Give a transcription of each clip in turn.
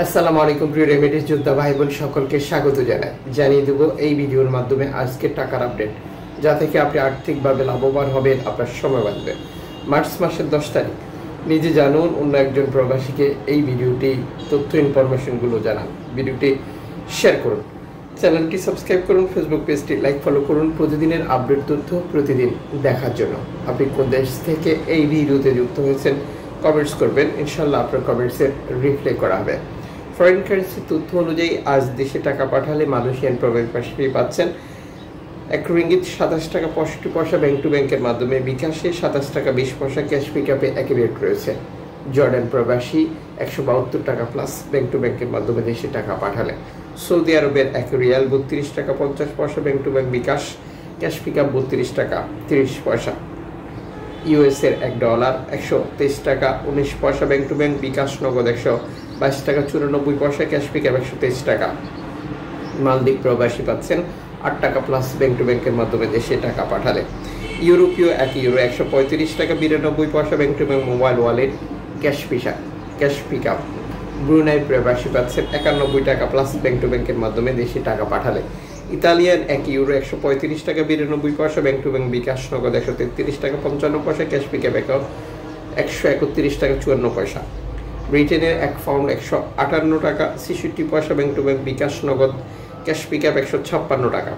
আসসালামু আলাইকুম প্রিয় রেমিটেন্স যোদ্ধা ভাই বোন সকলকে স্বাগত জানাই। জানিয়ে দেব এই ভিডিওর মাধ্যমে আজকের টাকার আপডেট, যা থেকে আপনি আর্থিকভাবে লাভবান হবেন, আপনার সময় বাঁচবে। মার্চ মাসের 10 তারিখ নিজে জানুন, অন্য একজন প্রবাসীকে এই ভিডিওটি তথ্য ইনফরমেশনগুলো জানান। ভিডিওটি শেয়ার করুন, চ্যানেলটি সাবস্ক্রাইব করুন, ফেসবুক পেজটি লাইক ফলো করুন প্রতিদিনের আপডেট তথ্য প্রতিদিন দেখার জন্য। আপনি কোন দেশ থেকে এই ভিডিওতে যুক্ত হয়েছেন কমেন্টস করবেন, ইনশাল্লাহ আপনার কমেন্টসের রিপ্লাই করা হবে। ফরেন কারেন্সি তথ্য অনুযায়ী আজ দেশে টাকা পাঠালে মালয়েশিয়ান প্রবাসী পাচ্ছেন 1 রিঙ্গিত 27 টাকা 65 পয়সা ব্যাংক টু ব্যাংকের মাধ্যমে, বিকাশে 27 টাকা 20 পয়সা, ক্যাশ পিকআপে একই রেট রয়েছে। জর্ডান প্রবাসী 172 টাকা প্লাস ব্যাংক টু ব্যাংকের মাধ্যমে দেশে টাকা পাঠালে। সৌদি আরবের 1 রিয়াল 32 টাকা 50 পয়সা bank to bank, bKash, cash pickup 32 টাকা 30 পয়সা। ইউএসের $1 123 টাকা 19 পয়সা ব্যাংক টু ব্যাংক, বিকাশ, নগদ 122 টাকা 94 পয়সা, ক্যাশ পিকআপ 123 টাকা। মালদ্বীপ প্রবাসী পাচ্ছেন 8 টাকা প্লাস ব্যাংক টু ব্যাংকের মাধ্যমে দেশে টাকা পাঠালে। ইউরোপীয় 1 ইউরো 135 টাকা 92 পয়সা bank to bank, mobile wallet, cash pickup. Brunei প্রবাসী পাচ্ছেন 91 টাকা প্লাস ব্যাংক টু ব্যাংকের মাধ্যমে দেশে টাকা পাঠালে। ইতালিয়ান 1 ইউরো 135 টাকা 92 পয়সা ব্যাংক টু ব্যাংক, বিকাশ, নগদ 133 টাকা 55 পয়সা, ক্যাশ পিকআপ 131 টাকা 54 পয়সা। ব্রিটেনের 1 পাউন্ড 158 টাকা 66 পয়সা ব্যাংক টু ব্যাংক, বিকাশ, নগদ, ক্যাশ পিকআপ 156 টাকা।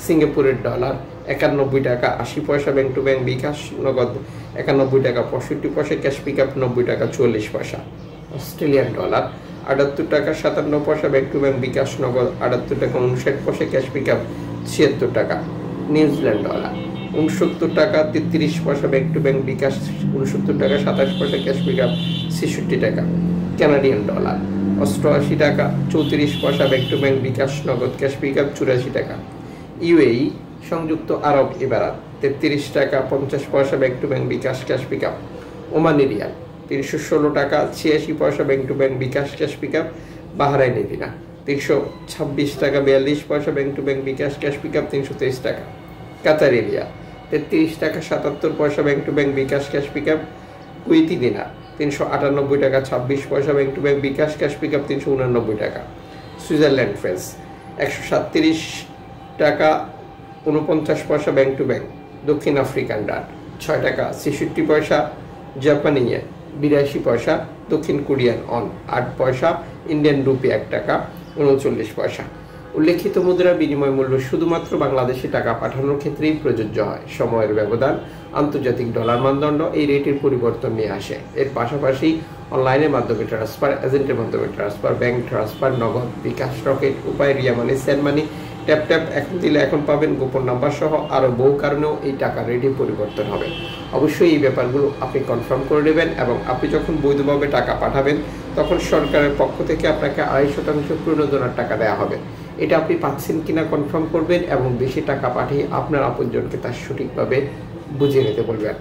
সিঙ্গাপুরের $1 91 টাকা 80 পয়সা ব্যাংক টু ব্যাংক, বিকাশ, নগদ 91 টাকা 65 পয়সা, ক্যাশ পিকআপ 90 টাকা 44 পয়সা। অস্ট্রেলিয়ান $, 78 টাকা 57 পয়সা ব্যাংক টু ব্যাংক, বিকাশ, নগদ 78 টাকা 59 পয়সা, ক্যাশ পিকআপ 76 টাকা। নিউজিল্যান্ড $, 69 টাকা 33 পয়সা ব্যাংক টু ব্যাংক, বিকাশ 69 টাকা 27 পয়সা, ক্যাশ পিকআপ 66 টাকা। কানাডিয়ান $, 88 টাকা 34 পয়সা ব্যাংক টু ব্যাংক, বিকাশ, নগদ, ক্যাশ পিকআপ 84 টাকা। ইউএই সংযুক্ত আরব এমিরাত 33 টাকা 50 পয়সা bank to bank, bKash, cash pickup. Omani riyal 316 টাকা 86 পয়সা bank to bank, bKash, cash pickup. Bahraini dinar 326 টাকা 42 পয়সা bank to bank, bKash, cash pickup 323 টাকা। কাতারি রিয়াল 33 টাকা 77 পয়সা bank to bank, bKash, cash pickup. Kuwaiti dinar 398 টাকা 26 পয়সা bank to bank, bKash, cash pickup 389 টাকা। সুইজারল্যান্ড ফ্রেন্স 137 টাকা 49 পয়সা ব্যাংক টু ব্যাংক। দক্ষিণ আফ্রিকান ডান 6 টাকা 66 পয়সা। জাপানি ইয়েন 82 পয়সা। দক্ষিণ কোরিয়ান অন 8 পয়সা। ইন্ডিয়ান রুপি 1 টাকা 39 পয়সা। উল্লেখিত মুদ্রার বিনিময় মূল্য শুধুমাত্র বাংলাদেশে টাকা পাঠানোর ক্ষেত্রেই প্রযোজ্য হয়। সময়ের ব্যবধান, আন্তর্জাতিক ডলার মানদণ্ড এই রেটের পরিবর্তন নিয়ে আসে। এর পাশাপাশি অনলাইনের মাধ্যমে ট্রান্সফার, এজেন্টের মাধ্যমে ট্রান্সফার, ব্যাংক ট্রান্সফার, নগদ, বিকাশ, রকেট, উপায়, রিয়া মানি, সেন্ড মানি, ট্যাপ এখন দিলে এখন পাবেন, গোপন নাম্বার সহ আরও বহু কারণেও এই টাকার রেটে পরিবর্তন হবে। অবশ্যই এই ব্যাপারগুলো আপনি কনফার্ম করে নেবেন এবং আপনি যখন বৈধভাবে টাকা পাঠাবেন তখন সরকারের পক্ষ থেকে আপনাকে 2.5% প্রণোদনার টাকা দেওয়া হবে। এটা আপনি পাচ্ছেন কিনা কনফার্ম করবেন এবং বেশি টাকা পাঠিয়ে আপনার আপনজনকে তার সঠিকভাবে বুঝিয়ে নিতে বলবেন।